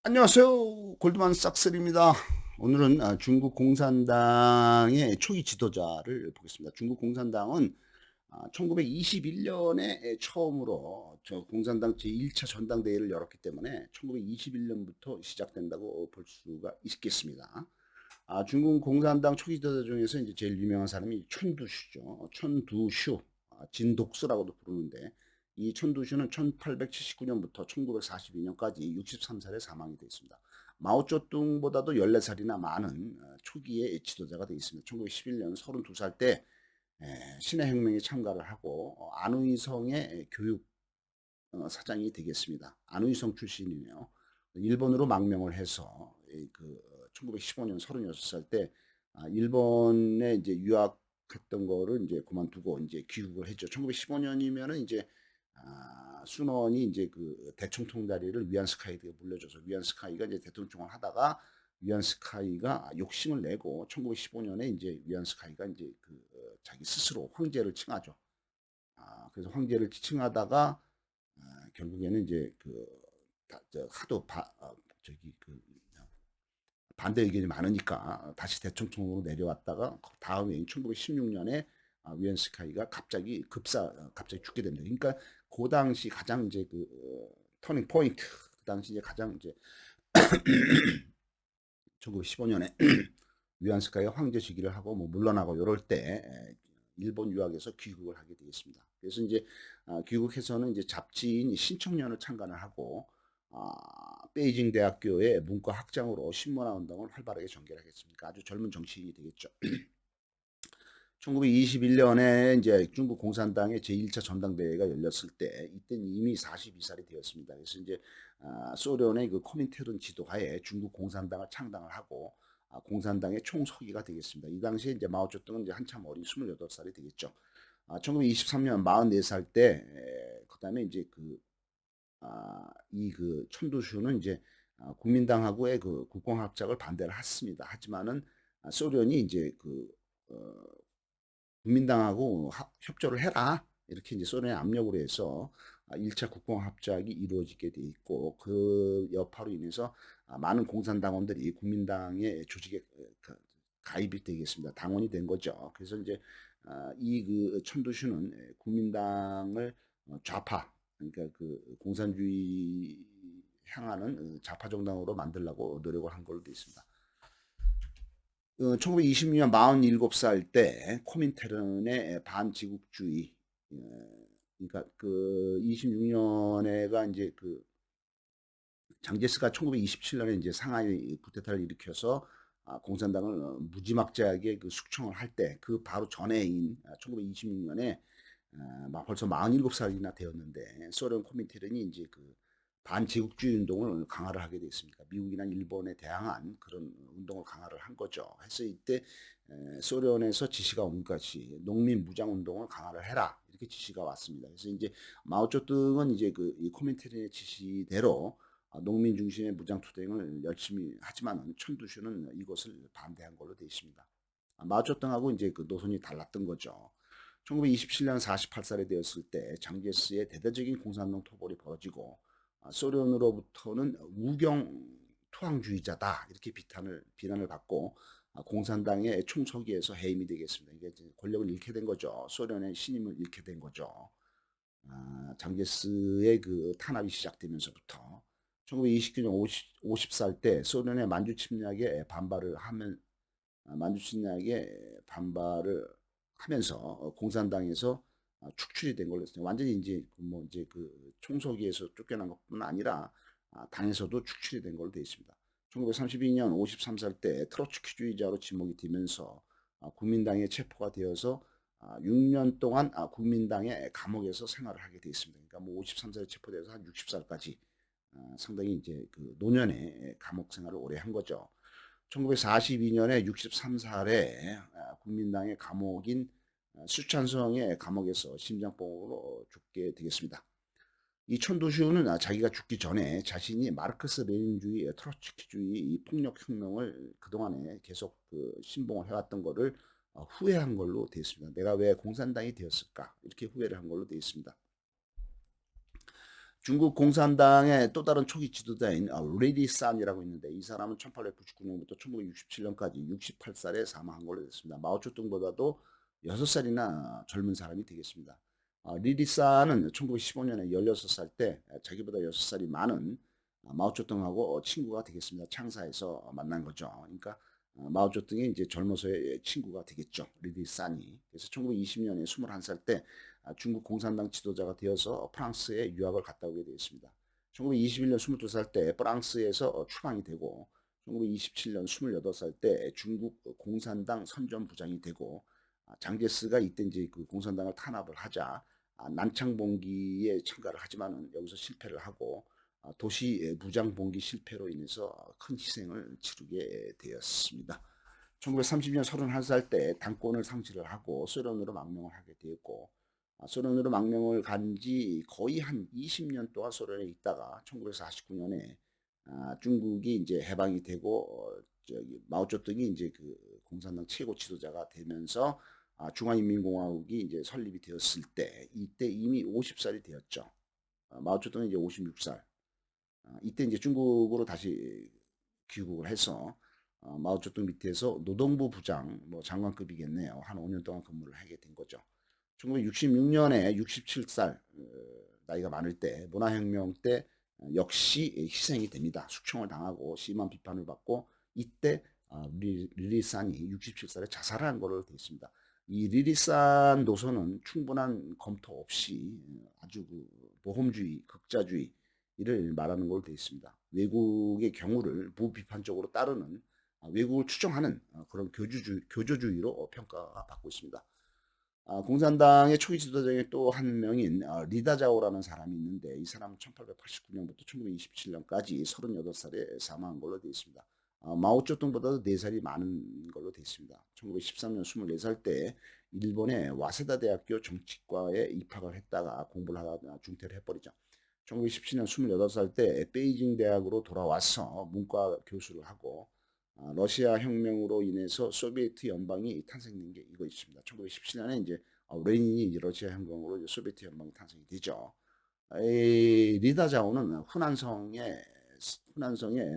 안녕하세요. 골드만삭스입니다. 오늘은 중국 공산당의 초기 지도자를 보겠습니다. 중국 공산당은 1921년에 처음으로 공산당 제1차 전당대회를 열었기 때문에 1921년부터 시작된다고 볼 수가 있겠습니다. 중국 공산당 초기 지도자 중에서 이제 제일 유명한 사람이 천두슈죠. 천두슈, 진독스라고도 부르는데 이 천두슈는 1879년부터 1942년까지 63살에 사망이 되어 있습니다. 마오쩌둥보다도 14살이나 많은 초기의 지도자가 되어 있습니다. 1911년 32살 때 신해혁명에 참가를 하고 안우이성의 교육 사장이 되겠습니다. 안우이성 출신이네요. 일본으로 망명을 해서 1915년 36살 때 일본에 이제 유학했던 거를 이제 그만두고 이제 귀국을 했죠. 1915년이면은 이제 순원이 이제 그 대총통 자리를 위안스카이가 물려줘서 위안스카이가 이제 대통령을 하다가 위안스카이가 욕심을 내고 1915년에 이제 위안스카이가 이제 자기 스스로 황제를 칭하죠. 그래서 황제를 칭하다가 결국에는 이제 하도 저기 반대 의견이 많으니까 다시 대총통으로 내려왔다가 다음해인 1916년에 위엔스카이가 갑자기 죽게 됩니다. 그러니까 그 당시 가장 이제 터닝 포인트, 그 당시 이제 가장 이제 1915년에 위안스카이가 황제 즉위를 하고 뭐 물러나고 이럴 때 일본 유학에서 귀국을 하게 되겠습니다. 그래서 이제 귀국해서는 이제 잡지인 신청년을 창간을 하고 베이징 대학교의 문과 학장으로 신문화 운동을 활발하게 전개하겠습니까? 아주 젊은 정치인이 되겠죠. 1921년에 이제 중국 공산당의 제1차 전당대회가 열렸을 때 이때는 이미 42살이 되었습니다. 그래서 이제 소련의 그 코민테른 지도하에 중국 공산당을 창당을 하고 공산당의 총서기가 되겠습니다. 이 당시에 이제 마오쩌둥은 이제 한참 어린 28살이 되겠죠. 1923년 44살 때 그다음에 이제 천두슈는 이제 국민당하고의 그 국공합작을 반대를 했습니다. 하지만은 소련이 이제 어, 국민당하고 협조를 해라. 이렇게 이제 소련의 압력으로 해서 1차 국공합작이 이루어지게 돼 있고 그 여파로 인해서 많은 공산당원들이 국민당의 조직에 가입이 되겠습니다. 당원이 된 거죠. 그래서 이제 이 천도슈는 국민당을 좌파, 그러니까 공산주의 향하는 좌파 정당으로 만들려고 노력을 한 걸로 되어 있습니다. 1926년 47살 때 코민테른의 반지국주의, 그러니까 26년에가 이제 장제스가 1927년에 이제 상하이 쿠데타를 일으켜서 공산당을 무지막지하게 숙청을 할 때 그 바로 전해인 1926년에 벌써 47살이나 되었는데 소련 코민테른이 이제 반제국주의 운동을 강화를 하게 됐습니다. 미국이나 일본에 대항한 그런 운동을 강화를 한 거죠. 해서 이때 소련에서 지시가 온 것이 농민 무장 운동을 강화를 해라 이렇게 지시가 왔습니다. 그래서 이제 마오쩌둥은 이제 이 코민테른의 지시대로 농민 중심의 무장 투쟁을 열심히 하지만 천두슈는 이것을 반대한 걸로 되어 있습니다. 마오쩌둥하고 이제 노선이 달랐던 거죠. 1927년 48살이 되었을 때 장제스의 대대적인 공산당 토벌이 벌어지고 소련으로부터는 우경 투항주의자다 이렇게 비난을 받고 공산당의 총서기에서 해임이 되겠습니다. 이게 권력을 잃게 된 거죠. 소련의 신임을 잃게 된 거죠. 장제스의 탄압이 시작되면서부터 1929년 50살 때 소련의 만주 침략에 반발을 하면서 공산당에서 축출이 된 걸로 했어요. 완전히 이제 총서기에서 쫓겨난 것뿐 아니라 당에서도 축출이 된 걸로 되어 있습니다. 1932년 53살 때 트로츠키주의자로 지목이 되면서 국민당에 체포가 되어서 6년 동안 국민당의 감옥에서 생활을 하게 되어 있습니다. 그러니까 뭐 53살에 체포돼서 한 60살까지 상당히 이제 노년의 감옥 생활을 오래 한 거죠. 1942년에 63살에 국민당의 감옥인 수찬성의 감옥에서 심장병으로 죽게 되겠습니다. 이 천도슈는 자기가 죽기 전에 자신이 마르크스 레닌주의, 트로츠키주의 폭력혁명을 그동안에 계속 신봉을 해왔던 것을 후회한 걸로 되어 있습니다. 내가 왜 공산당이 되었을까? 이렇게 후회를 한 걸로 되어 있습니다. 중국 공산당의 또 다른 초기 지도자인 리리산이라고 있는데 이 사람은 1899년부터 1967년까지 68살에 사망한 걸로 됐습니다. 마오쩌둥보다도 6살이나 젊은 사람이 되겠습니다. 리리산은 1915년에 16살 때 자기보다 6살이 많은 마오쩌둥하고 친구가 되겠습니다. 창사에서 만난 거죠. 그러니까 마오쩌둥이 이제 젊어서의 친구가 되겠죠. 리리산이. 그래서 1920년에 21살 때 중국 공산당 지도자가 되어서 프랑스에 유학을 갔다 오게 되었습니다. 1921년 22살 때 프랑스에서 추방이 되고 1927년 28살 때 중국 공산당 선전부장이 되고 장제스가 이때 이제 그 공산당을 탄압을 하자 난창봉기에 참가를 하지만은 여기서 실패를 하고 도시 무장봉기 실패로 인해서 큰 희생을 치르게 되었습니다. 1930년 31살 때 당권을 상실을 하고 소련으로 망명을 하게 되었고 소련으로 망명을 간 지 거의 한 20년 동안 소련에 있다가 1949년에 중국이 이제 해방이 되고 저기 마오쩌둥이 이제 그 공산당 최고 지도자가 되면서 중화인민공화국이 이제 설립이 되었을 때 이때 이미 50살이 되었죠. 마오쩌둥은 이제 56살. 이때 이제 중국으로 다시 귀국을 해서 마오쩌둥 밑에서 노동부 부장, 뭐 장관급이겠네요. 한 5년 동안 근무를 하게 된 거죠. 1966년에 67살 나이가 많을 때 문화혁명 때 역시 희생이 됩니다. 숙청을 당하고 심한 비판을 받고 이때 리리산이 67살에 자살한 걸로 되어 있습니다. 이 리리산 노선은 충분한 검토 없이 아주 그 모험주의, 극자주의 이를 말하는 걸로 되어 있습니다. 외국의 경우를 무비판적으로 따르는 외국을 추종하는 그런 교조주의로 평가받고 있습니다. 공산당의 초기 지도자 중에 또 한 명인 리다자오라는 사람이 있는데 이 사람은 1889년부터 1927년까지 38살에 사망한 걸로 되어 있습니다. 마오쩌둥보다도 4살이 많은 걸로 되어 있습니다. 1913년 24살 때 일본의 와세다 대학교 정치과에 입학을 했다가 공부를 하다가 중퇴를 해버리죠. 1917년 28살 때 베이징 대학으로 돌아와서 문과 교수를 하고 러시아 혁명으로 인해서 소비에트 연방이 탄생된 게 이거 있습니다. 1917년에 이제 레닌이 이제 러시아 혁명으로 이제 소비에트 연방이 탄생이 되죠. 리다자오는 후난성의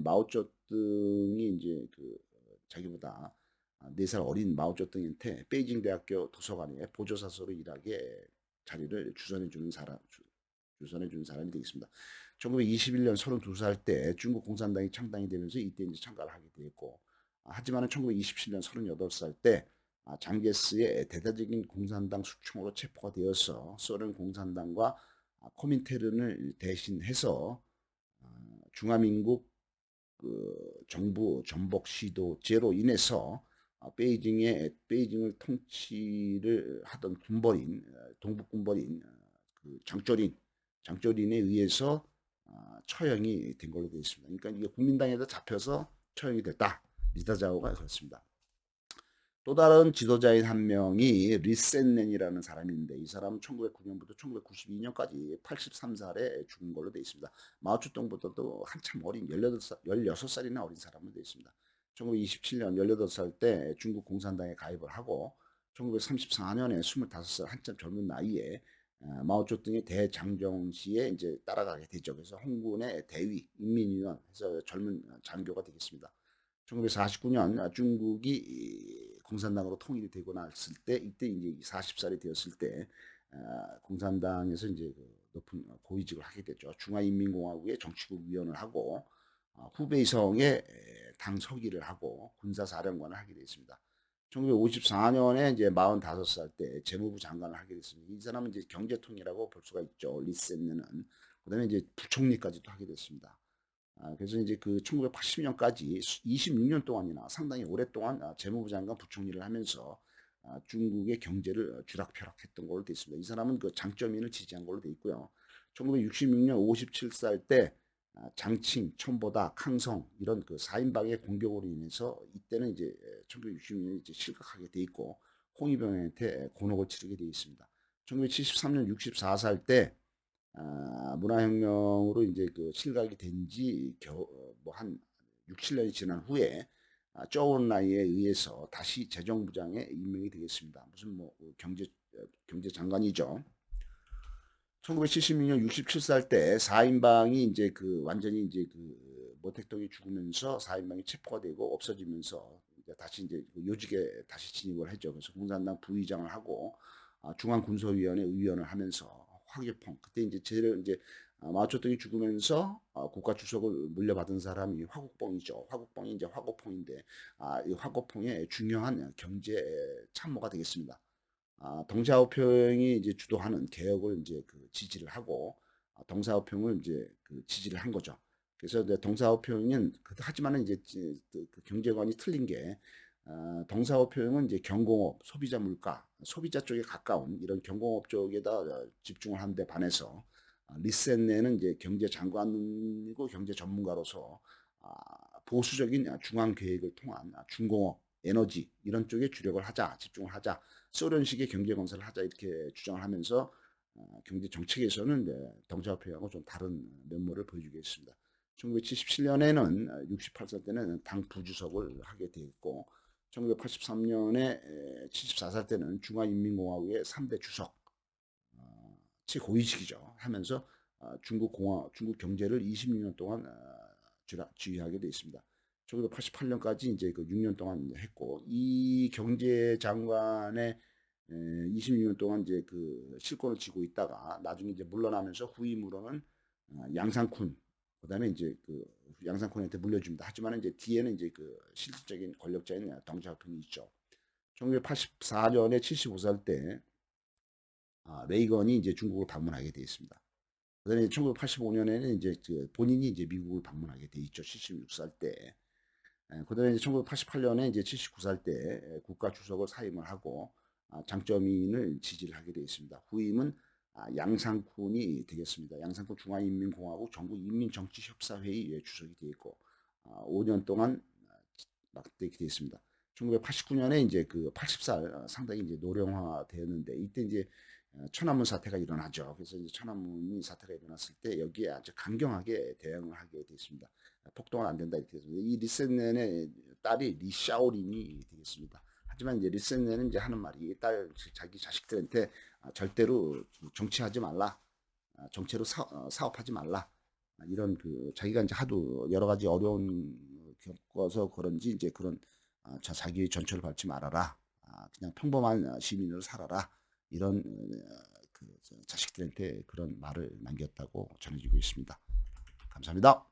마오쩌둥이 이제 그 자기보다 4살 어린 마오쩌둥한테 베이징 대학교 도서관에 보조사서로 일하게 자리를 주선해 주는 사람이 되겠습니다. 1921년 32살 때 중국 공산당이 창당이 되면서 이때 이제 참가를 하게 되었고 하지만 1927년 38살 때 장게스의 대대적인 공산당 숙청으로 체포가 되어서 소련 공산당과 코민테른을 대신해서 중화민국 그 정부 전복 시도제로 인해서 베이징을 통치를 하던 군벌인 동북 군벌인 그 장조린에 의해서 처형이 된 걸로 되어 있습니다. 그러니까 이게 국민당에다 잡혀서 처형이 됐다. 리다자오가 그렇습니다. 또 다른 지도자인 한 명이 리센넨이라는 사람이 있는데 이 사람은 1909년부터 1992년까지 83살에 죽은 걸로 되어 있습니다. 마오쩌둥보다도 한참 어린 16살이나 어린 사람으로 되어 있습니다. 1927년 18살 때 중국 공산당에 가입을 하고 1934년에 25살 한참 젊은 나이에 마오쩌둥의 대장정시에 이제 따라가게 되죠. 그래서 홍군의 대위, 인민위원 해서 젊은 장교가 되겠습니다. 1949년 중국이 공산당으로 통일이 되고 났을 때 이때 이제 40살이 되었을 때 공산당에서 이제 그 높은 고위직을 하게 됐죠. 중화인민공화국의 정치국 위원을 하고 후베이성의 당 서기를 하고 군사사령관을 하게 됐습니다. 1954년에 이제 45살 때 재무부 장관을 하게 됐습니다. 이 사람은 이제 경제통이라고 볼 수가 있죠. 리센네는. 그다음에 이제 부총리까지도 하게 됐습니다. 그래서 이제 그 1980년까지 26년 동안이나 상당히 오랫동안 재무부 장관 부총리를 하면서 중국의 경제를 쥐락펴락했던 걸로 되어 있습니다. 이 사람은 그 장쩌민을 지지한 걸로 되어 있고요. 1966년 57살 때 장칭, 첨보다,康성 이런 그 4인방의 공격으로 인해서 이때는 이제 1966년에 이제 실각하게 돼 있고 홍위병한테 곤혹을 치르게 되어 있습니다. 1973년 64살 때 문화혁명으로 이제 그 실각이 된 지 뭐한 6, 7년이 지난 후에 쪼온라이에 의해서 다시 재정부장에 임명이 되겠습니다. 무슨 뭐 경제장관이죠. 1976년 67살 때 4인방이 이제 그 완전히 이제 그 모택동이 죽으면서 4인방이 체포가 되고 없어지면서 이제 다시 이제 그 요직에 다시 진입을 했죠. 그래서 공산당 부의장을 하고 중앙군소위원회 의원을 하면서 화개펑 그때 이제 제일 이제 마오쩌둥이 죽으면서 국가 주석을 물려받은 사람이 화국봉이죠. 화국봉이 이제 화고펑인데 이 화고펑의 중요한 경제 참모가 되겠습니다. 덩샤오평이 이제 주도하는 개혁을 이제 그 지지를 하고 덩샤오평을 이제 그 지지를 한 거죠. 그래서 이제 덩샤오평은 하지만은 이제 그 경제관이 틀린 게 덩샤오평은 이제 경공업, 소비자 물가, 소비자 쪽에 가까운 이런 경공업 쪽에다 집중을 하는데 반해서 리센네는 이제 경제 장관이고 경제 전문가로서 보수적인 중앙 계획을 통한 중공업, 에너지 이런 쪽에 주력을 하자, 집중을 하자. 소련식의 경제 건설을 하자 이렇게 주장을 하면서 경제 정책에서는 덩샤오평하고 좀 다른 면모를 보여주게 했습니다. 1977년에는 68살 때는 당 부주석을 하게 되었고 1983년에 74살 때는 중화인민공화국의 3대 주석 최고위직이죠 하면서 중국 경제를 26년 동안 지휘하게 되어 있습니다. 1988년까지 이제 그 6년 동안 했고 이 경제장관의 26년 동안 이제 그 실권을 쥐고 있다가 나중에 이제 물러나면서 후임으로는 양상쿤 그다음에 이제 그 양상쿤한테 물려줍니다. 하지만 이제 뒤에는 이제 그 실질적인 권력자인 덩샤오핑이 있죠. 1984년에 75살 때 레이건이 이제 중국을 방문하게 되어 있습니다. 그다음에 1985년에는 이제 그 본인이 이제 미국을 방문하게 돼 있죠. 76살 때. 그다음에 이제 1988년에 이제 79살 때 국가 주석을 사임을 하고 장쩌민을 지지를 하게 되어 있습니다. 후임은 양상쿤이 되겠습니다. 양상쿤 중화인민공화국 전국인민정치협사회의 주석이 되어 있고 5년 동안 막되게 되어 있습니다. 1989년에 이제 그 80살 상당히 이제 노령화되었는데 이때 이제 천안문 사태가 일어나죠. 그래서 이제 천안문이 사태가 일어났을 때 여기에 아주 강경하게 대응을 하게 됐습니다. 폭동은 안 된다 이렇게 됐습니다. 이 리센넨의 딸이 리샤오린이 되겠습니다. 하지만 이제 리센넨은 이제 하는 말이 자기 자식들한테 절대로 정치하지 말라, 정치로 사업하지 말라 이런 그 자기가 이제 하도 여러 가지 어려운 겪어서 그런지 이제 그런 자기의 전철을 밟지 말아라, 그냥 평범한 시민으로 살아라. 이런 그 자식들한테 그런 말을 남겼다고 전해지고 있습니다. 감사합니다.